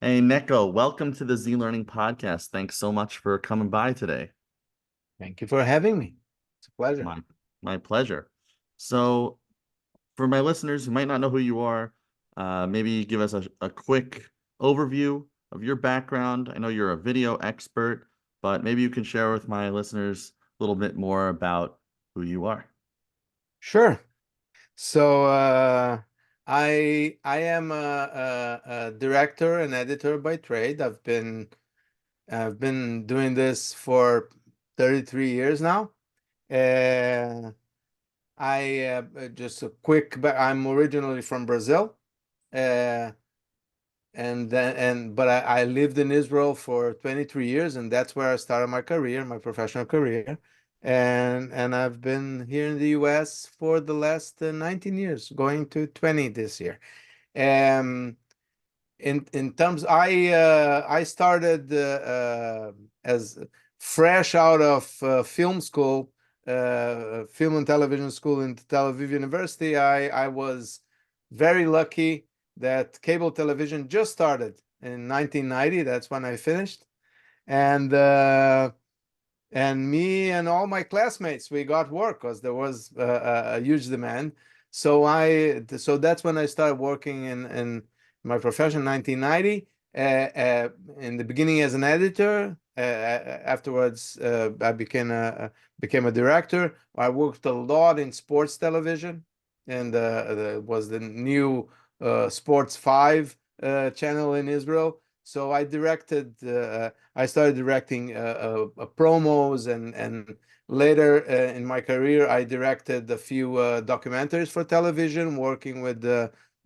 Hey, Neco, welcome to the Z Learning Podcast. Thanks so much for coming by today. Thank you for having me. It's a pleasure. My my pleasure. So, for my listeners who might not know who you are, maybe give us a quick overview of your background. I know you're a video expert, but maybe you can share with my listeners a little bit more about who you are. Sure. So I am a director and editor by trade. I've been doing this for 33 years now. Uh, I just a quick, but I'm originally from Brazil. Uh, but I lived in Israel for 23 years, and that's where I started my career, my professional career. And I've been here in the US for the last 19 years, going to 20 this year. Um, in terms, I started as fresh out of film school, film and television school in Tel Aviv University. I was very lucky that cable television just started in 1990. That's when I finished, and me and all my classmates, we got work because there was a huge demand. So that's when I started working in my profession, 1990. In the beginning as an editor. Afterwards, I became a director. I worked a lot in sports television, and was the new Sports 5 channel in Israel. So I started directing promos, and later in my career, I directed a few documentaries for television, working with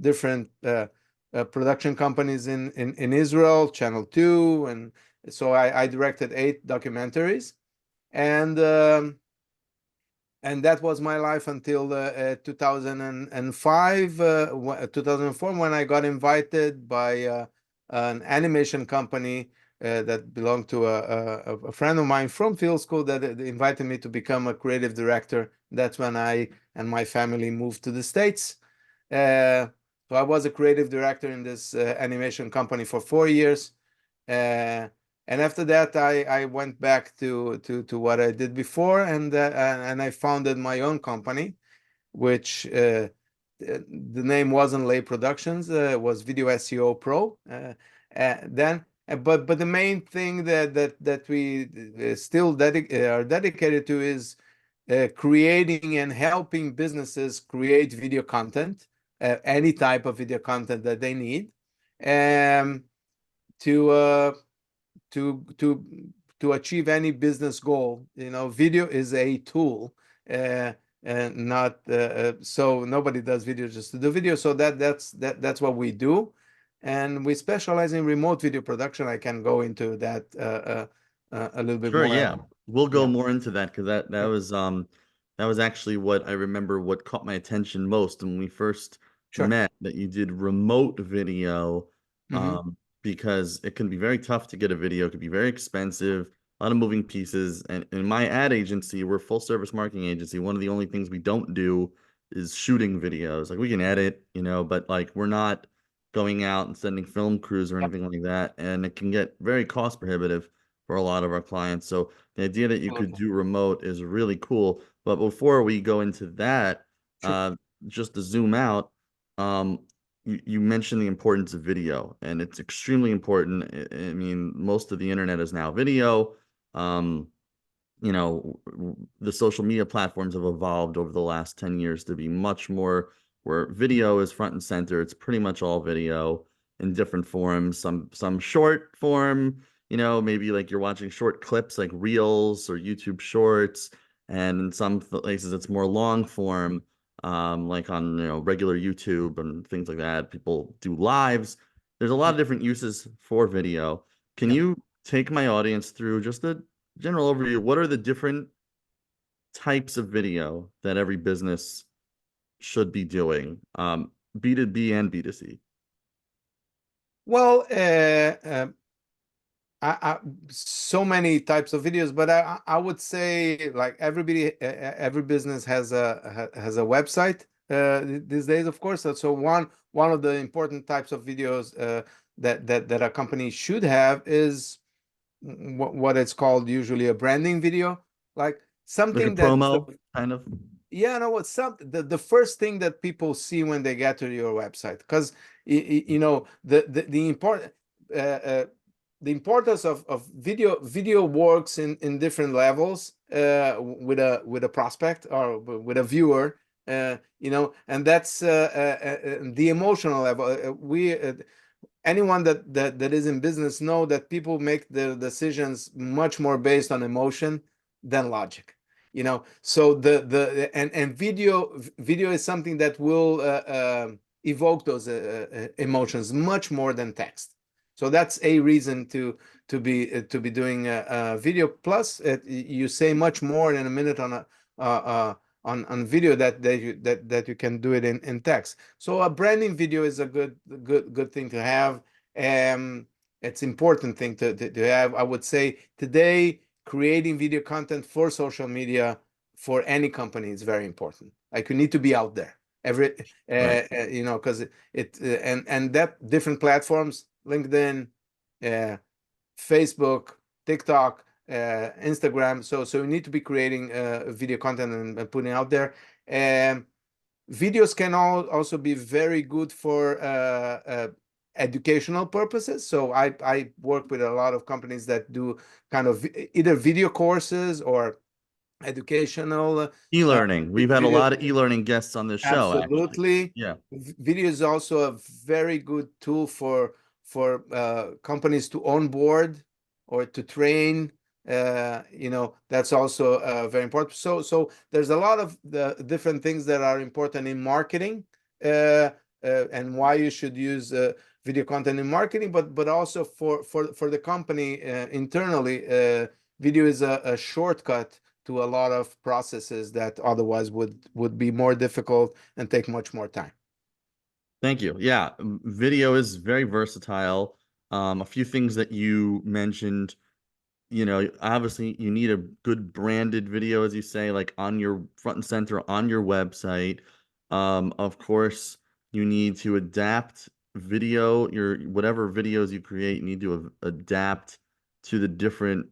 different production companies in Israel, Channel 2. And so I directed 8 documentaries. And that was my life until 2005, 2004, when I got invited by an animation company that belonged to a friend of mine from film school, that invited me to become a creative director. That's when I and my family moved to the States. Uh, so I was a creative director in this animation company for 4 years. Uh, and after that, I went back to what I did before, and I founded my own company, which the name wasn't Leib Productions, it was Video SEO Pro. But the main thing that we still are dedicated to is creating and helping businesses create video content, any type of video content that they need, um, to uh, to to to achieve any business goal. Video is a tool, and not so nobody does video just to do video. So that's what we do, and we specialize in remote video production. I can go into that a little bit Sure, more. yeah. We'll go Yeah, more into that because yeah, that was actually what I remember what caught my attention most when we first sure. met, that you did remote video, Hmm. because it can be very tough to get a video, it could be very expensive, a lot of moving pieces. And in my ad agency, we're a full service marketing agency. One of the only things we don't do is shooting videos. Like we can edit, but like we're not going out and sending film crews or anything like that. And it can get very cost prohibitive for a lot of our clients. So the idea that you could Absolutely. do remote is really cool. But before we go into that, Sure. just to zoom out, um, you mentioned the importance of video, and it's extremely important. I mean, most of the internet is now video. Um, the social media platforms have evolved over the last 10 years to be much more where video is front and center. It's pretty much all video in different forms, some short form, maybe like you're watching short clips like Reels or YouTube Shorts, and in some places it's more long form, like on regular YouTube and things like that. People do lives. There's a lot of different uses for video. Can Yeah. you take my audience through just a general overview? What are the different types of video that every business should be doing, B2B and B2C? Well, so many types of videos, but I would say, like, every business has a website these days, of course. So one of the important types of videos that a company should have is what it's called usually a branding video, like Like a something that's promo kind of. yeah, no, what some the first thing that people see when they get to your website, because you know the important uh, uh, the importance of video works in different levels with a prospect or with a viewer, you know, and that's the emotional level. We anyone that is in business know that people make their decisions much more based on emotion than logic, you know. So and video is something that will evoke those emotions much more than text. So that's a reason to be doing a video. Plus you say much more in a minute on a on video that you can do it in text. So a branding video is a good thing to have. Um, it's important thing to have. I would say today creating video content for social media for any company is very important. Like you need to be out there every Right. you know, because and that different platforms, LinkedIn, uh, Facebook, TikTok, Instagram. So you need to be creating video content and putting out there. Um, Videos can also be very good for educational purposes. So I work with a lot of companies that do kind of either video courses or educational E-learning. We've had a video. lot of e-learning guests on this show, actually. Absolutely. Yeah. Video is also a very good tool for companies to onboard or to train. You know, that's also very important. So there's a lot of the different things that are important in marketing, and why you should use video content in marketing, but also for the company internally, video is a shortcut to a lot of processes that otherwise would be more difficult and take much more time. Thank you. Yeah, video is very versatile. A few things that you mentioned, obviously you need a good branded video, as you say, like on your front and center on your website. Of course, you need to adapt video, your whatever videos you create, you need to adapt to the different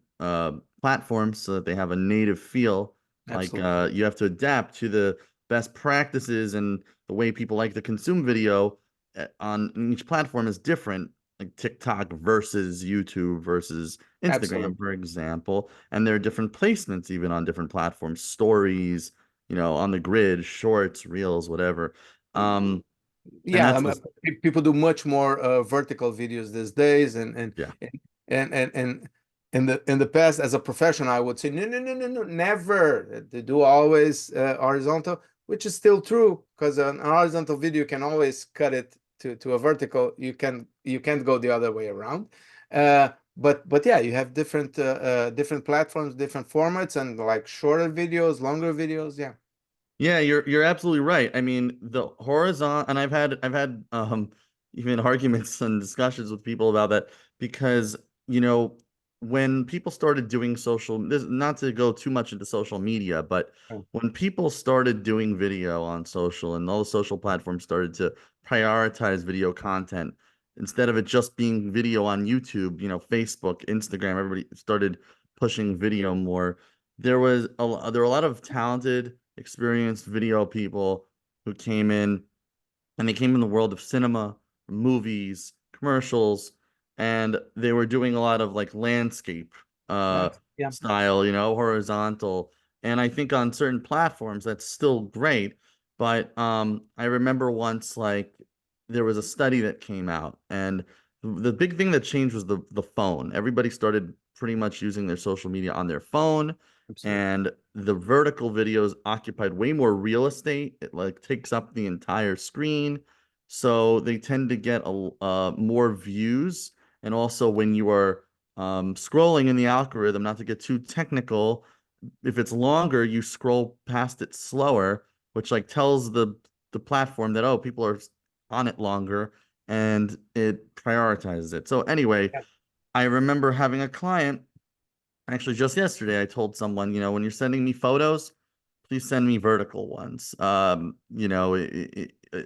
platforms so that they have a native feel. Like Absolutely. you have to adapt to the best practices and the way people like to consume video on each platform is different. Like TikTok versus YouTube versus Instagram, Absolutely. for example. And there are different placements even on different platforms, stories, on the grid, shorts, reels, whatever. Um, and Yeah, that's the people do much more vertical videos these days, yeah. and in the past, as a professional, I would say no, never. They do always horizontal, which is still true because an horizontal video can always cut it to a vertical. You can't go the other way around. But yeah, you have different platforms, different formats, and like shorter videos, longer videos. Yeah, Yeah, you're absolutely right. I mean, the horizontal, and I've had even arguments and discussions with people about that because, you know, when people started doing this, not to go too much into social media, but when people started doing video on social and all the social platforms started to prioritize video content instead of it just being video on YouTube, Facebook, Instagram, everybody started pushing video more. There were a lot of talented, experienced video people who came in, and they came in the world of cinema, movies, commercials, and they were doing a lot of like landscape yeah, style, horizontal. And I think on certain platforms that's still great, but I remember once like there was a study that came out, and the big thing that changed was the phone. Everybody started pretty much using their social media on their phone, absolutely, and the vertical videos occupied way more real estate. It like takes up the entire screen, so they tend to get more views. And also, when you are scrolling in the algorithm, not to get too technical, if it's longer, you scroll past it slower, which like tells the platform that, oh, people are on it longer, and it prioritizes it. So anyway, yeah, I remember having a client. Actually, just yesterday, I told someone, when you're sending me photos, please send me vertical ones.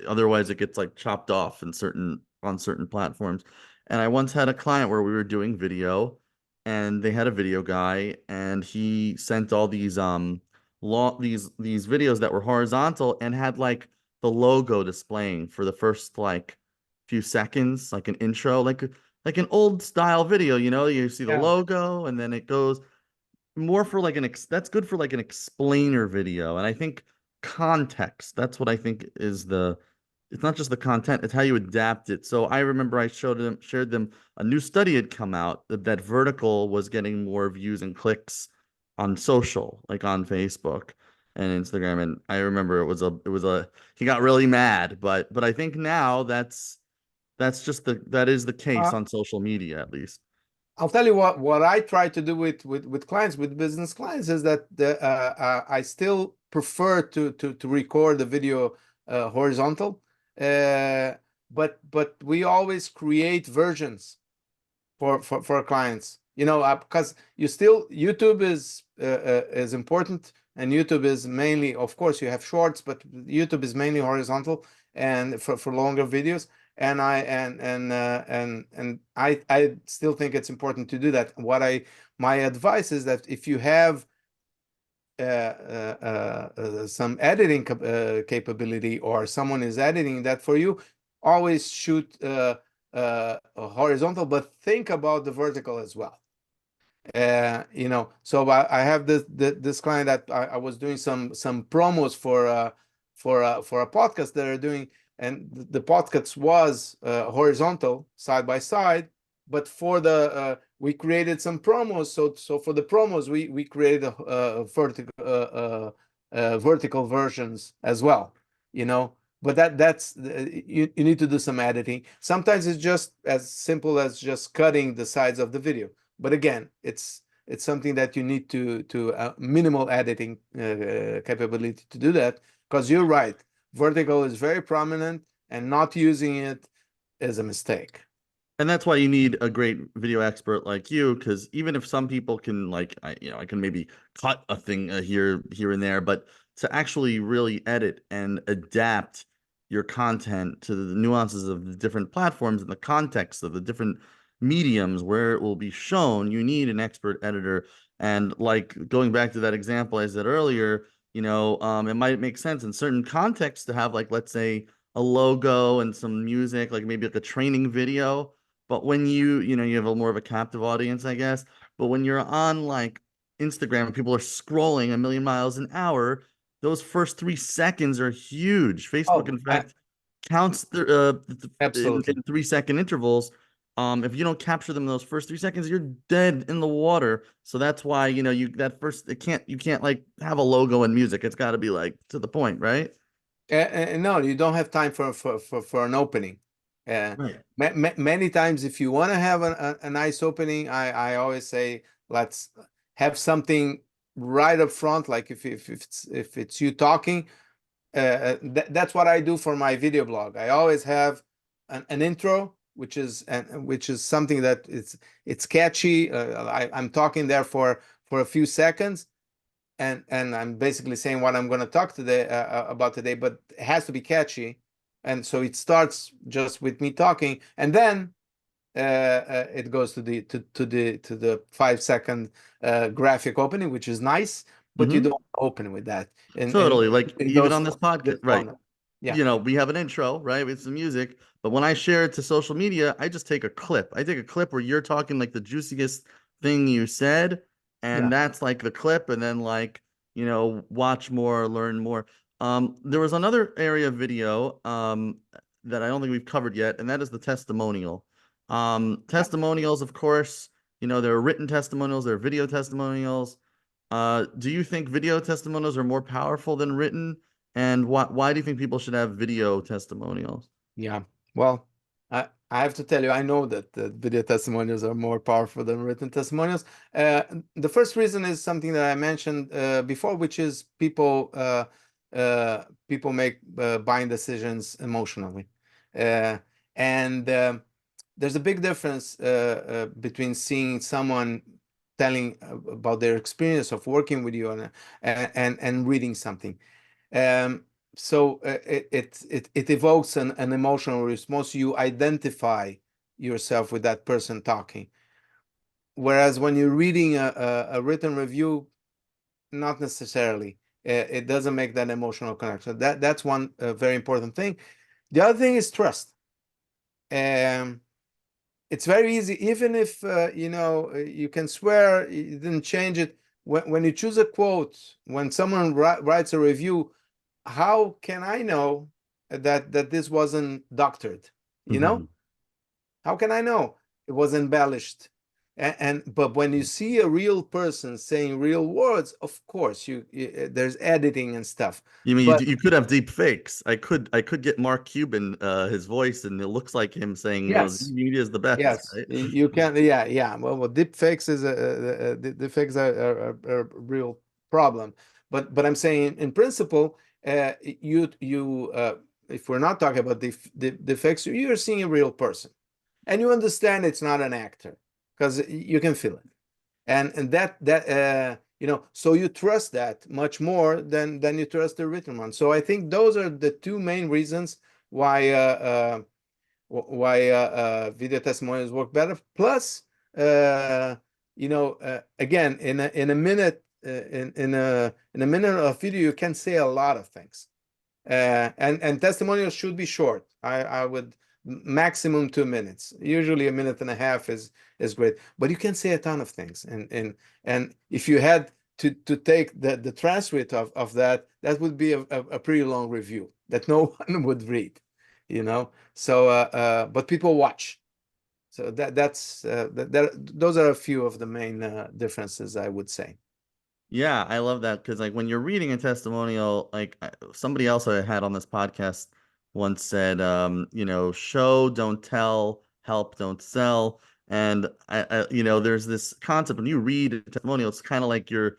otherwise it gets like chopped off in certain platforms. And I once had a client where we were doing video, and they had a video guy, and he sent all these these videos that were horizontal and had like the logo displaying for the first like few seconds, like an intro, like an old style video, you see the Yeah. logo and then it goes more for like that's good for like an explainer video. And I think context, that's what I think is it's not just the content, it's how you adapt it. So I remember I shared them a new study had come out that vertical was getting more views and clicks on social, like on Facebook and Instagram. And I remember it was a he got really mad, but I think now that's just that is the case Uh, on social media at least. I'll tell you what I try to do with clients, with business clients, is that I still prefer to record the video horizontal, uh, but we always create versions for our clients. Because you still YouTube is important, and YouTube is mainly, of course, you have shorts, but YouTube is mainly horizontal and for longer videos. And I still think it's important to do that. My advice is that if you have some editing capability, or someone is editing that for you, always shoot a horizontal, but think about the vertical as well. So I have this client that I was doing some promos for a podcast that are doing, and the podcast was horizontal side by side, but for the we created some promos. So for the promos, we created vertical versions as well. But that's you need to do some editing. Sometimes it's just as simple as just cutting the sides of the video, but again, it's something that you need to minimal editing capability to do that, because you're right, vertical is very prominent, and not using it is a mistake. And that's why you need a great video expert like you, because even if some people can like, I can maybe cut a thing here and there, but to actually really edit and adapt your content to the nuances of the different platforms and the context of the different mediums where it will be shown, you need an expert editor. And like going back to that example I said earlier, it might make sense in certain contexts to have like, let's say, a logo and some music, like maybe like a training video. But when you have a more of a captive audience, I guess. But when you're on like Instagram and people are scrolling a million miles an hour, those first 3 seconds are huge. Facebook, Oh, in fact, counts absolutely. in 3 second intervals. If you don't capture them in those first 3 seconds, you're dead in the water. So that's why, that first you can't like have a logo and music. It's got to be like to the point, right? No, you don't have time for an opening. Right. Many times, if you want to have a nice opening, I always say, let's have something right up front, like if it's you talking. That's what I do for my video blog. I always have an intro, which is something that it's catchy. I'm talking there for a few seconds, and I'm basically saying what I'm going to talk today about today, but it has to be catchy. And so it starts just with me talking, and then it goes to the 5 second graphic opening, which is nice, but you Hmm. don't open with that. And Totally. Like in even those on this podcast, this right? format. Yeah, We have an intro, right, with some music, but when I share it to social media, I just take a clip. I take a clip where you're talking like the juiciest thing you said, and yeah, that's like the clip, and then like, watch more, learn more. There was another area of video that I don't think we've covered yet, and that is the testimonial. yeah. Testimonials, of course, there are written testimonials, there are video testimonials. Do you think video testimonials are more powerful than written? And why do you think people should have video testimonials? Yeah. Well, I have to tell you, I know that the video testimonials are more powerful than written testimonials. Uh, the first reason is something that I mentioned before, which is people make buying decisions emotionally, and there's a big difference between seeing someone telling about their experience of working with you and reading something. Um, so it evokes an emotional response. You identify yourself with that person talking. Whereas when you're reading a written review, not necessarily. It doesn't make that emotional connection. That's one very important thing. The other thing is trust. It's very easy, even if you can swear you didn't change it. When you choose a quote, when someone writes a review, how can I know that this wasn't doctored? You know, Mhm. how can I know it was embellished? But when you see a real person saying real words, of course, there's editing and stuff. You mean But you could have deep fakes? I could get Mark Cuban his voice, and it looks like him saying, yes, media is the best, yes, right? you can. Yeah, yeah. Well, deep fakes is deep fakes are a real problem. But I'm saying in principle, if we're not talking about the fakes, you're seeing a real person, and you understand it's not an actor because you can feel it. And so you trust that much more than you trust the written one. So I think those are the two main reasons why video testimonials work better. Plus, again, in a minute, in a minute of video, you can say a lot of things. And testimonials should be short. I would maximum 2 minutes. Usually a minute and a half is great. But you can say a ton of things. And if you had to take the transcript of that, that would be a pretty long review that no one would read, you know. So but people watch. So those are a few of the main differences, I would say. Yeah, I love that because like when you're reading a testimonial, somebody else I had on this podcast once said, show, don't tell, help, don't sell. And there's this concept when you read a testimonial, it's kind of like you're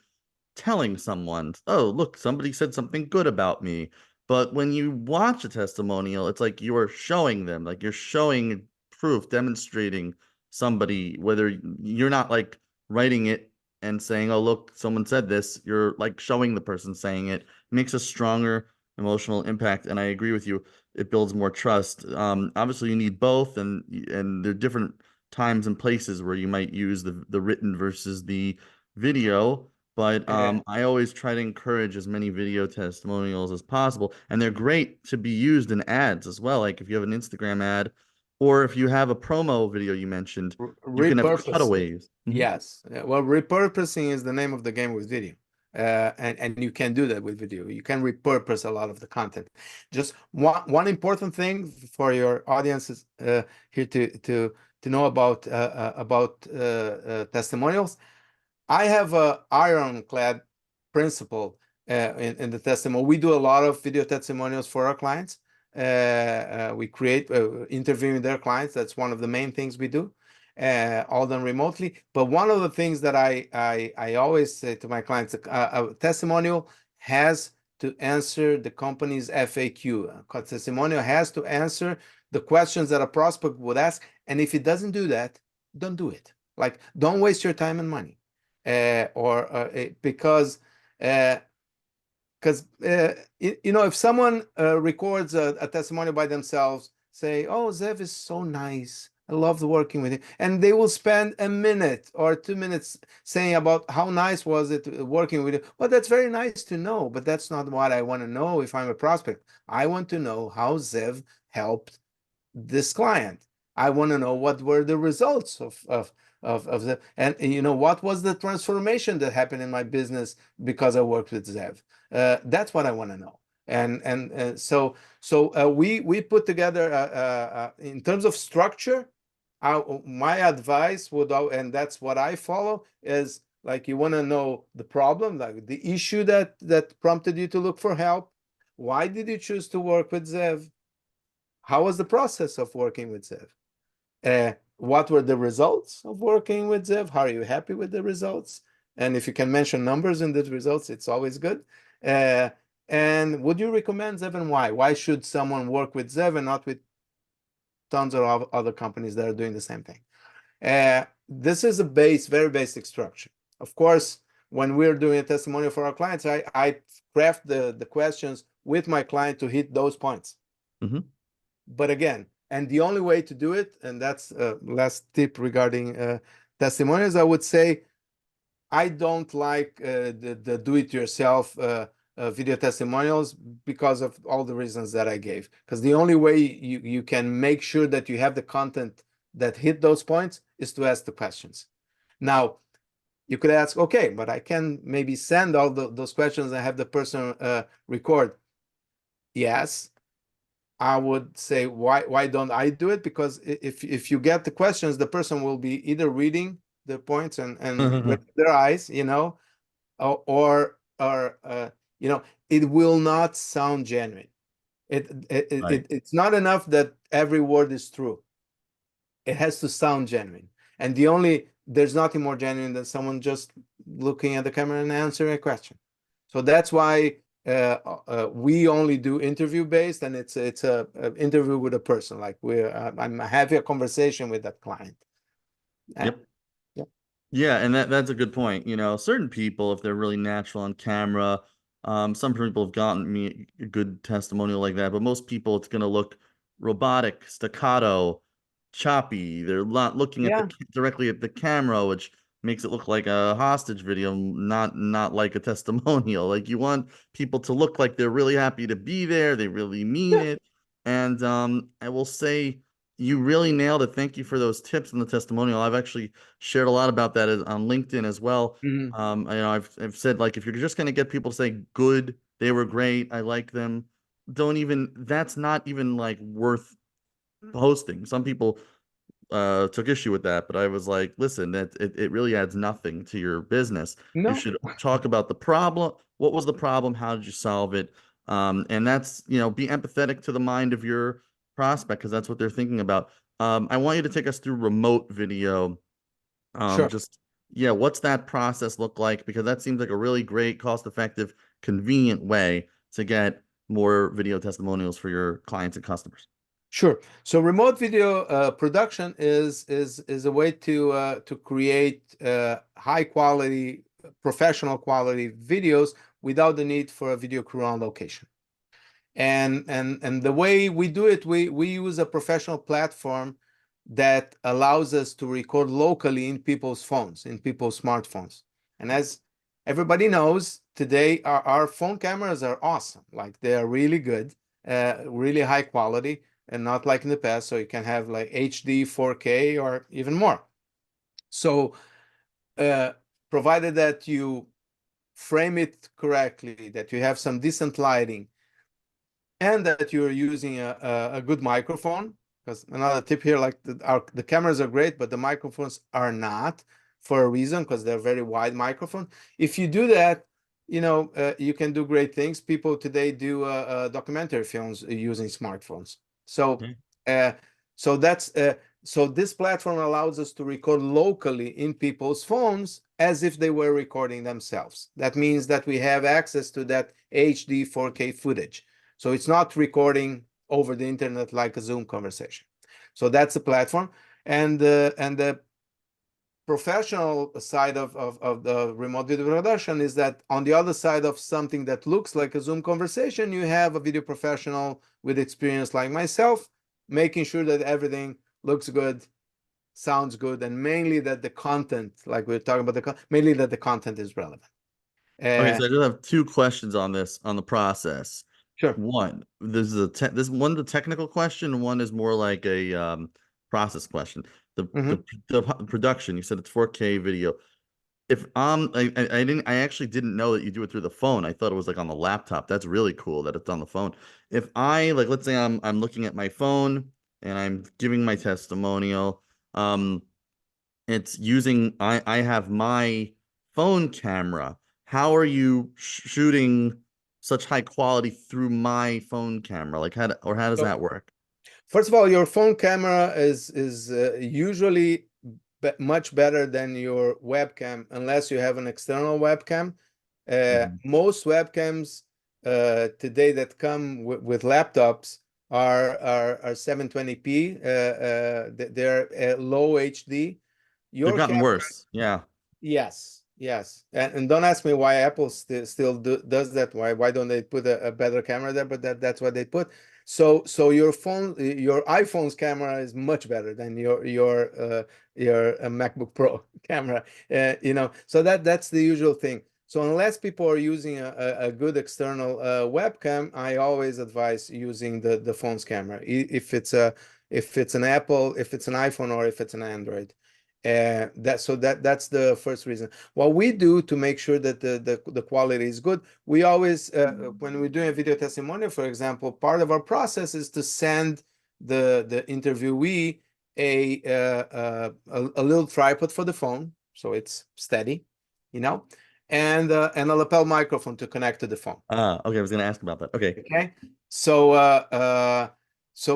telling someone, oh, look, somebody said something good about me. But when you watch a testimonial, it's like you're showing them, like you're showing proof, demonstrating somebody, whether you're not like writing it and saying, oh, look, someone said this, you're like showing the person saying it, makes a stronger emotional impact. And I agree with you, it builds more trust. Obviously, you need both, and there are different times and places where you might use the written versus the video, but Uh, I always try to encourage as many video testimonials as possible, and they're great to be used in ads as well. Like if you have an Instagram ad, or if you have a promo video you mentioned, you can have repurpose. cutaways. Mhm. Yes. Well, repurposing is the name of the game with video. And you can do that with video. You can repurpose a lot of the content. Just one important thing for your audiences here to know about testimonials. I have a ironclad principle in the testimonial. We do a lot of video testimonials for our clients. We create interviewing their clients. That's one of the main things we do, all done remotely. But one of the things that I always say to my clients, a testimonial has to answer the company's FAQ. A testimonial has to answer the questions that a prospect would ask. And if it doesn't do that, don't do it. Like, don't waste your time and money or because if someone records a testimonial by themselves, say, "Oh, Zev is so nice. I loved working with him," and they will spend a minute or 2 minutes saying about how nice was it working with you. Well, that's very nice to know, but that's not what I want to know if I'm a prospect. I want to know how Zev helped this client. I want to know what were the results of the, and what was the transformation that happened in my business because I worked with Zev. That's what I want to know. And we put together in terms of structure. My advice would, and that's what I follow, is like you want to know the problem, like the issue that prompted you to look for help. Why did you choose to work with Zev? How was the process of working with Zev? What were the results of working with Zev? How are you happy with the results? And if you can mention numbers in the results, it's always good. Uh, and would you recommend Zev, and why? Why should someone work with Zev and not with tons of other companies that are doing the same thing? This is a very basic structure. Of course, when we're doing a testimonial for our clients, I craft the questions with my client to hit those points. Hmm. But again, and the only way to do it, and that's last tip regarding testimonials, I would say I don't like the do-it-yourself video testimonials because of all the reasons that I gave. Because the only way you can make sure that you have the content that hit those points is to ask the questions. Now, you could ask, okay, but I can maybe send all those questions and have the person record. Yes, I would say, why don't I do it? Because if you get the questions, the person will be either reading the points and with their eyes, or it will not sound genuine. Right. It's not enough that every word is true. It has to sound genuine. And there's nothing more genuine than someone just looking at the camera and answering a question. So that's why we only do interview based, and it's a interview with a person. Like I'm having a conversation with that client. Yep. Yeah. Yeah, and that's a good point. Certain people, if they're really natural on camera, some people have gotten me a good testimonial like that, but most people, it's going to look robotic, staccato, choppy. They're not looking at Yeah. directly at the camera, which makes it look like a hostage video, not like a testimonial. Like you want people to look like they're really happy to be there, they really mean Yeah. it. And I will say you really nailed it. Thank you for those tips in the testimonial. I've actually shared a lot about that on LinkedIn as well. Mhm. I've said, like, if you're just going to get people to say good, they were great, I like them, that's not even like worth posting. Some people took issue with that, but I was like, listen, it really adds nothing to your business. You No, should talk about the problem. What was the problem? How did you solve it? And that's, be empathetic to the mind of your prospect because that's what they're thinking about. I want you to take us through remote video. sure. Just, yeah, what's that process look like? Because that seems like a really great, cost-effective, convenient way to get more video testimonials for your clients and customers. Sure. So remote video production is a way to create high quality, professional quality videos without the need for a video crew on location. And the way we do it, we use a professional platform that allows us to record locally in people's phones, in people's smartphones. And as everybody knows, today our phone cameras are awesome. Like they are really good, really high quality, and not like in the past. So you can have like HD, 4K, or even more. So uh, provided that you frame it correctly, that you have some decent lighting, and that you're using a good microphone. Because another tip here, like the cameras are great, but the microphones are not, for a reason, because they're very wide microphone. If you do that, you can do great things. People today do documentary films using smartphones. So Okay. uh, so that's so this platform allows us to record locally in people's phones as if they were recording themselves. That means that we have access to that HD 4K footage. So it's not recording over the internet like a Zoom conversation. So that's the platform. And the professional side of the remote video production is that on the other side of something that looks like a Zoom conversation, you have a video professional with experience like myself, making sure that everything looks good, sounds good, and mainly that the content, like we're talking about mainly that the content is relevant. Okay, Uh, so I just have two questions on the process. sure. One, this one the technical question, one is more like a process question. The Mhm. the the production, you said it's 4K video. If I actually didn't know that you do it through the phone. I thought it was like on the laptop. That's really cool that it's on the phone. If I like, let's say I'm looking at my phone and I'm giving my testimonial, it's using I have my phone camera. How are you shooting such high quality through my phone camera? Like how does So that work? first of all, your phone camera is usually much better than your webcam, unless you have an external webcam. Mhm. Most webcams today that come with laptops are 720p. They're low HD. They've Your gotten camera, worse. Yeah. yes, Yes, and don't ask me why Apple still does that. Why don't they put a better camera there? But that's what they put. So your phone, your iPhone's camera is much better than your MacBook Pro camera. So that's the usual thing. So unless people are using a good external webcam, I always advise using the phone's camera. If it's an Apple, if it's an iPhone, or if it's an Android. That's the first reason. What we do to make sure that the quality is good, we always when we're doing a video testimonial, for example, part of our process is to send the interviewee a little tripod for the phone, so it's steady, you know, and a lapel microphone to connect to the phone. Okay, I was gonna ask about that. Okay. Okay, so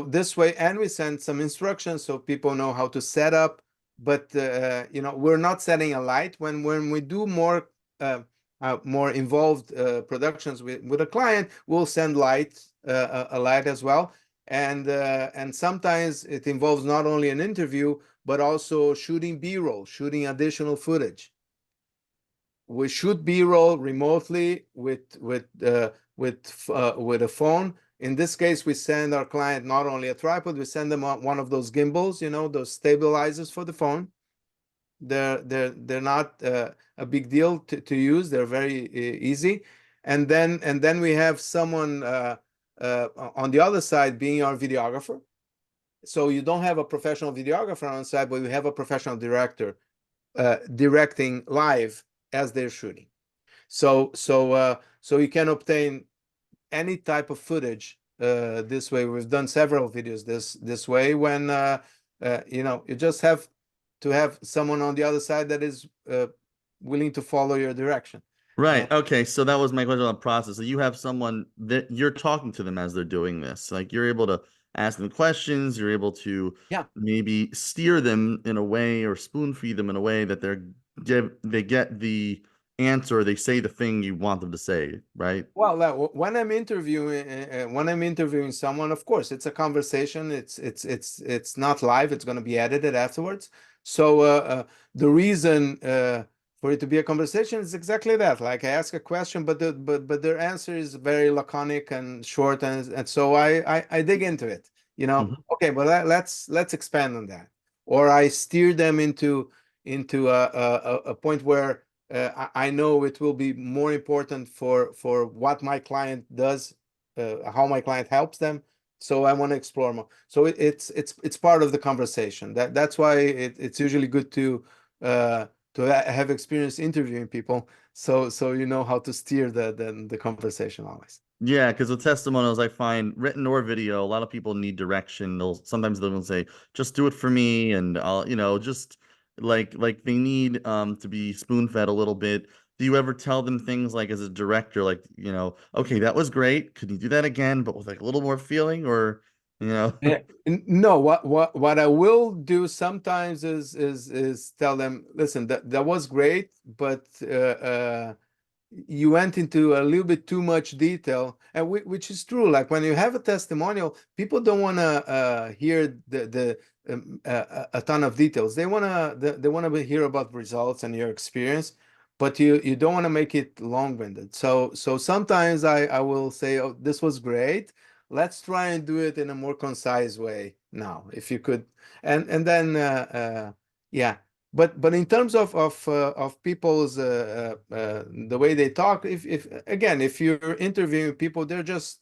this way, and we send some instructions so people know how to set up. But we're not setting a light when we do more involved productions with a client. We'll send a light as well, and sometimes it involves not only an interview but also shooting B-roll, shooting additional footage. We shoot B-roll remotely with a phone. In this case, we send our client not only a tripod, we send them one of those gimbals, those stabilizers for the phone. They're not a big deal to use. They're very easy. And then we have someone on the other side being our videographer. So you don't have a professional videographer on site, but you have a professional director directing live as they're shooting. So you can obtain any type of footage this way. We've done several videos this way when you just have to have someone on the other side that is willing to follow your direction. Right. Okay. So that was my question on the process. So you have someone that you're talking to them as they're doing this. Like you're able to ask them questions, you're able to Yeah. maybe steer them in a way or spoon feed them in a way that they get the answer, they say the thing you want them to say, right? Well, when I'm interviewing someone, of course, it's a conversation. It's not live. It's going to be edited afterwards. So the reason for it to be a conversation is exactly that. Like I ask a question, but their answer is very laconic and short, and so I dig into it. Mhm. Okay, but let's expand on that, or I steer them into a point where I know it will be more important for what my client does, how my client helps them. So I want to explore more. So it's part of the conversation. That's why it's usually good to have experience interviewing people. So you know how to steer the conversation always. Yeah, because with testimonials, I find written or video, a lot of people need direction. They'll say, just do it for me, and I'll, just like they need to be spoon-fed a little bit. Do you ever tell them things like as a director, like, okay, that was great. Could you do that again, but with like a little more feeling or, you know? Yeah. No, what I will do sometimes is tell them, listen, that was great, but you went into a little bit too much detail, and which is true. Like when you have a testimonial, people don't want to hear a ton of details. They want to hear about results and your experience, but you don't want to make it long-winded. So sometimes I will say, oh, this was great. Let's try and do it in a more concise way now, if you could, and then yeah. But in terms of people's the way they talk, if again, if you're interviewing people, they're just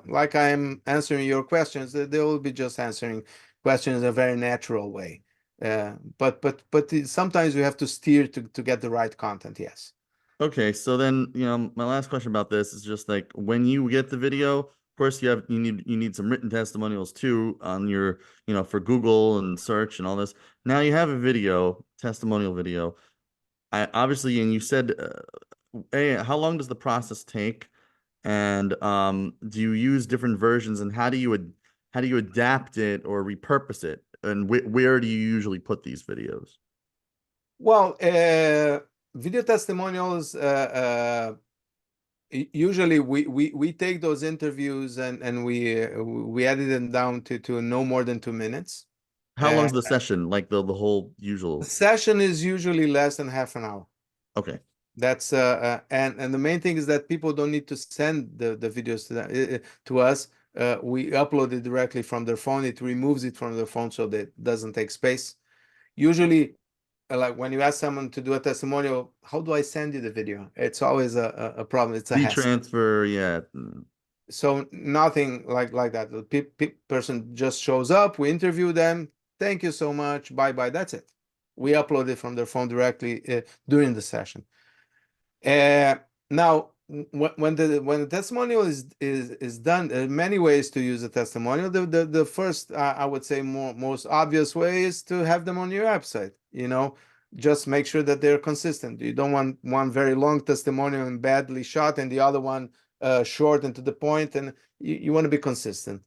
like I'm answering your questions. They will be just answering questions in a very natural way. But sometimes you have to steer to get the right content. Yes. Okay, so then, my last question about this is just like when you get the video, of course you need some written testimonials too on your, for Google and search and all this. Now you have a video, testimonial video. I obviously, and you said, hey, how long does the process take? And do you use different versions and how do you adapt it or repurpose it? And where do you usually put these videos? Well, video testimonials. Usually we take those interviews and we edit them down to no more than 2 minutes. How Uh, long's the session? Like the whole the usual? session is usually less than half an hour. Okay. That's and the main thing is that people don't need to send the videos to to us. We upload it directly from their phone. It removes it from their phone so that it doesn't take space. Usually, like when you ask someone to do a testimonial, how do I send you the video? It's always a problem. It's a hassle. WeTransfer, yeah. So nothing like that. The person just shows up. We interview them. Thank you so much. Bye bye. That's it. We upload it from their phone directly during the session. Uh, Now, when the testimonial is done, there are many ways to use a testimonial. The first, I would say, most obvious way is to have them on your website. Just make sure that they're consistent. You don't want one very long testimonial and badly shot, and the other one short and to the point, and you want to be consistent.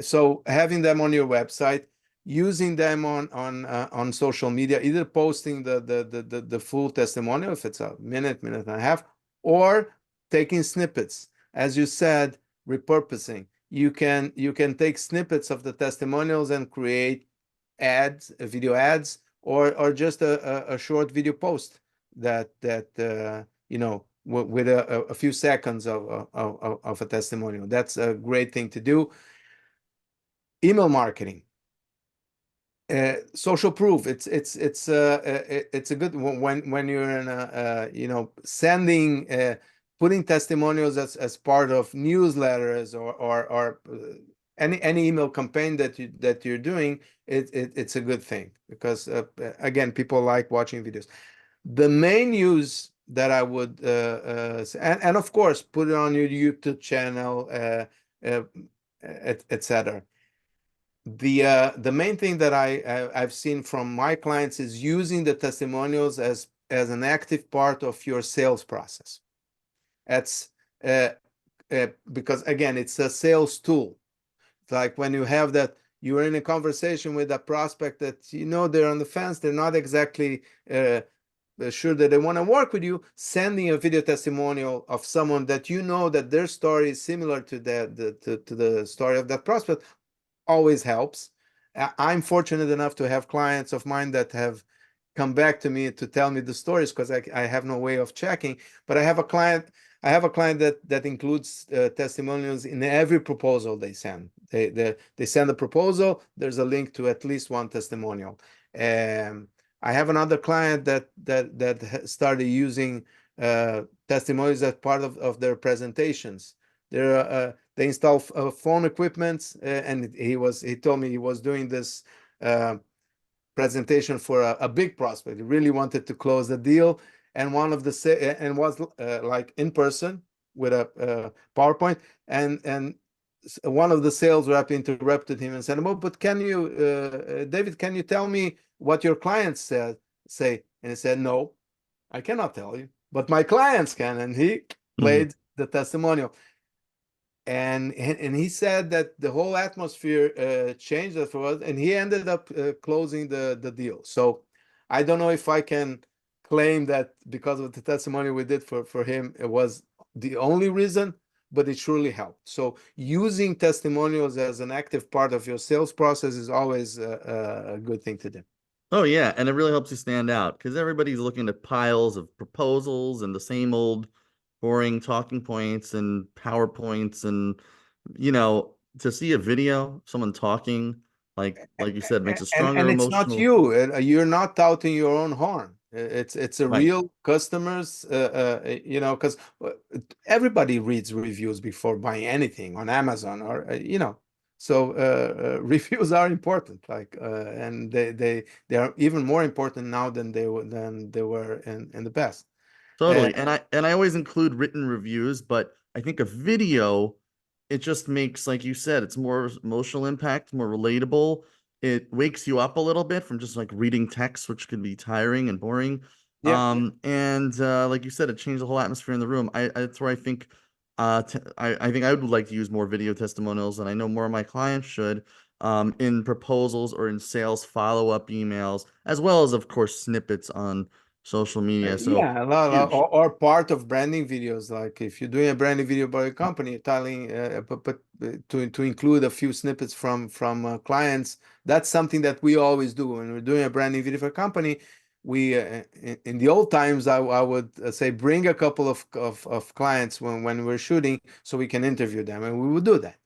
So having them on your website, using them on social media, either posting the full testimonial if it's a minute and a half, or taking snippets. As you said, repurposing. You can take snippets of the testimonials and create ads, video ads, or just a short video post that with a few seconds of a testimonial. That's a great thing to do. Email marketing, social proof. It's a good when you're in sending putting testimonials as part of newsletters or any email campaign that you're doing. It's a good thing because again, people like watching videos. The main use that I would and of course put it on your YouTube channel, uh, etc. The main thing that I've seen from my clients is using the testimonials as an active part of your sales process. That's uh, because again, it's a sales tool. It's like when you have that, you're in a conversation with a prospect that they're on the fence, they're not exactly sure that they want to work with you. Sending a video testimonial of someone that that their story is similar to the story of that prospect always helps. I'm fortunate enough to have clients of mine that have come back to me to tell me the stories because I have no way of checking. But I have a client that includes testimonials in every proposal they send. They send a proposal. There's a link to at least one testimonial. I have another client that started using testimonials as part of their presentations. They install phone equipment, and he told me he was doing this presentation for a big prospect. He really wanted to close the deal, and was like in person with a PowerPoint, and one of the sales rep interrupted him and said, "Oh, but David, can you tell me what your clients say?" And he said, "No, I cannot tell you, but my clients can." And he played the testimonial. And he said that the whole atmosphere changed afterwards, and he ended up closing the deal. So I don't know if I can claim that because of the testimony we did for him, it was the only reason, but it surely helped. So using testimonials as an active part of your sales process is always a good thing to do. Oh yeah, and it really helps you stand out because everybody's looking at piles of proposals and the same old boring talking points and PowerPoints and to see a video, someone talking, like you said, makes a And stronger it's not emotional. you. You're not touting your own horn. It's a Right. real customers, because everybody reads reviews before buying anything on Amazon or. So reviews are important, and they are even more important now than they were in the past. Uh, Totally. And I always include written reviews, but I think a video, it just makes, like you said, it's more emotional impact, more relatable. It wakes you up a little bit from just like reading text, which can be tiring and boring. yeah. And like you said, it changed the whole atmosphere in the room. That's where I think I think I would like to use more video testimonials, and I know more of my clients should, in proposals or in sales follow-up emails, as well as of course snippets on social media. So Yeah, huge. or part of branding videos. Like if you're doing a branding video by a company, telling to include a few snippets from clients. That's something that we always do when we're doing a branding video for a company. we in the old times, I would say bring a couple of clients when we're shooting so we can interview them, and we would do that.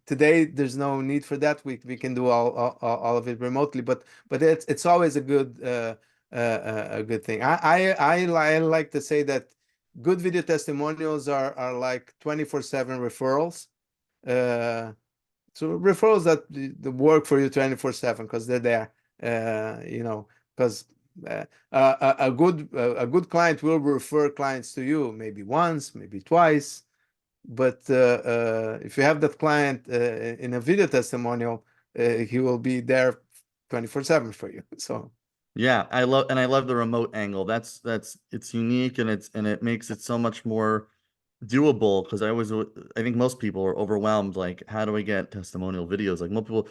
Today, there's no need for that. We can do all of it remotely, but it's always a good thing. I like to say that good video testimonials are like 24/7 referrals. So referrals that work for you 24/7 because they're there. Because a good client will refer clients to you maybe once, maybe twice. But if you have that client in a video testimonial, he will be there 24/7 for you. So Yeah, I love the remote angle. That's it's unique, and it makes it so much more doable, because I think most people are overwhelmed, like, how do I get testimonial videos? Like, most people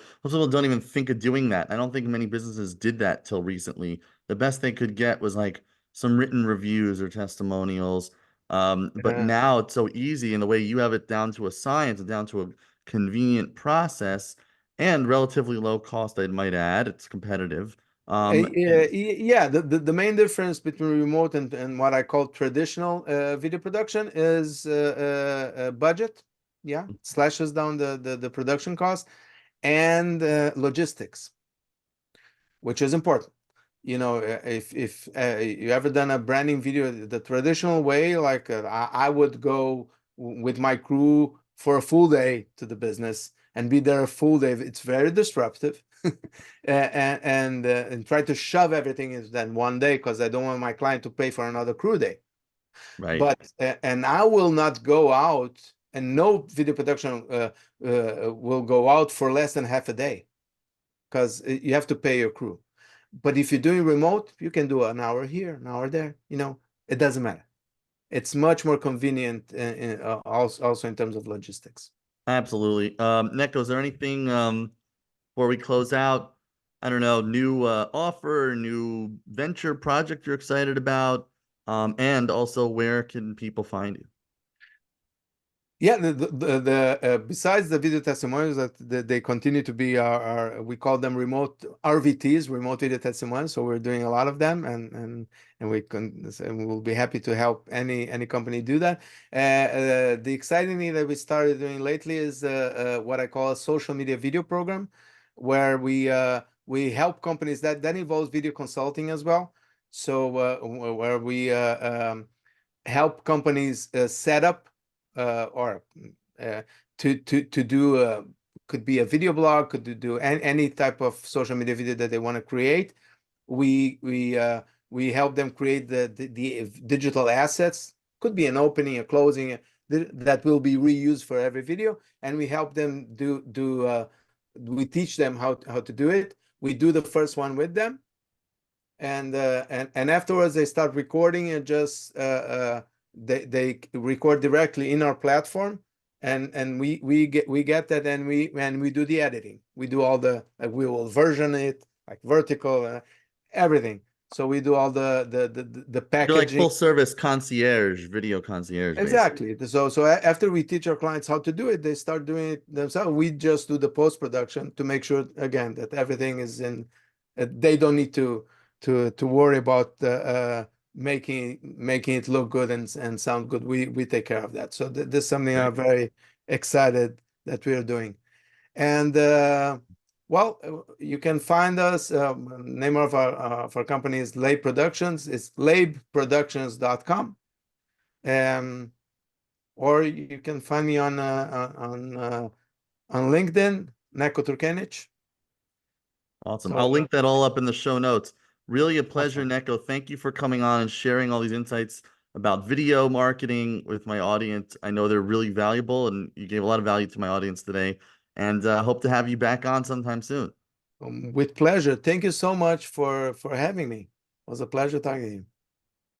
don't even think of doing that. I don't think many businesses did that till recently. The best they could get was like some written reviews or testimonials. But uh, now it's so easy, and the way you have it down to a science and down to a convenient process and relatively low cost, I might add. It's competitive. And yeah, the main difference between remote and what I call traditional video production is budget. Yeah, slashes down the production cost and logistics, which is important. If you ever done a branding video the traditional way, like I would go with my crew for a full day to the business and be there a full day. It's very disruptive, and try to shove everything into that one day because I don't want my client to pay for another crew day. right, But and I will not go out, and no video production will go out for less than half a day because you have to pay your crew. But if you're doing remote, you can do an hour here, an hour there. It doesn't matter. It's much more convenient also in terms of logistics. absolutely. Neco, is there anything before we close out? I don't know, new offer, new venture project you're excited about, and also where can people find you? Yeah, besides the video testimonials that they continue to be our we call them remote RVTs, remote video testimonials. So we're doing a lot of them, and and we'll be happy to help any company do that. The exciting thing that we started doing lately is what I call a social media video program, where we help companies that involves video consulting as well. So where we help companies set up or to do could be a video blog, could do any type of social media video that they want to create. We help them create the digital assets. Could be an opening, a closing that will be reused for every video, and we help them do. We teach them how to do it. We do the first one with them, and afterwards they start recording and just they record directly in our platform, and we get that, and we do the editing. We do all the like, we will version it like vertical, everything. So we do all the You're like packaging. full service concierge, video concierge, basically. Exactly. So after we teach our clients how to do it, they start doing it themselves. We just do the post production to make sure again that everything is in. They don't need to worry about making it look good and sound good. We take care of that. So this is something Great. I'm very excited that we are doing. And well, you can find us. Name of our company is Leib Productions. It's leibproductions.com. Or you can find me on LinkedIn, Neco Turkienicz. Awesome. So I'll link that all up in the show notes. Really a pleasure, awesome. Neko. Thank you for coming on and sharing all these insights about video marketing with my audience. I know they're really valuable, and you gave a lot of value to my audience today. And hope to have you back on sometime soon. With pleasure. Thank you so much for having me. It was a pleasure talking to you.